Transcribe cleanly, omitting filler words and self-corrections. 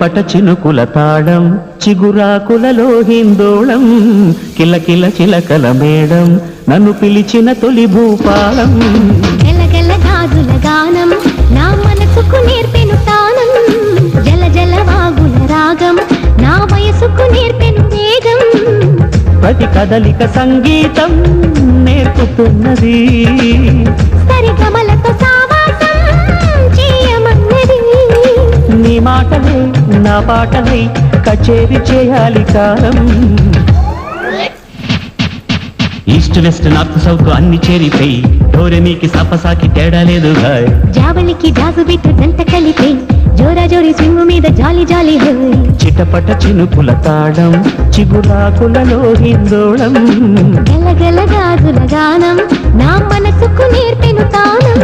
చిటపట చినుకుల తాళం చిగురాకులలో హిందోళం కిలకిల చిలకల మేడం నన్ను పిలిచిన తొలి భూపాలం గలగల గాజుల గానం నా మనసుకు నేర్పెను తానం జల జల వాగుల రాగం నా వయసుకు నేర్పెను వేగం ప్రతి కదలిక సంగీతం నేర్పుతున్నది సరిగమలతో సావాసం చేయమన్నది నీ మాటలే నా పాటలై కచేరి చేయాలి కాలం ఈస్ట్ వెస్ట్ నార్త్ సౌత్ అన్ని చేరిపోయి డోరెమీకి సపసాకి తేడా లేదు గాయ్ జావళికి జాజు బిట్టు జంట కలిపే జోరా జోరి స్వింగు మీద జాలి జాలి హోయ్ చిటపట చినుకుల తాళం చిగురాకులలో హిందోళం గలగల గాజుల గానం నా మనసుకు నేర్పెను తానం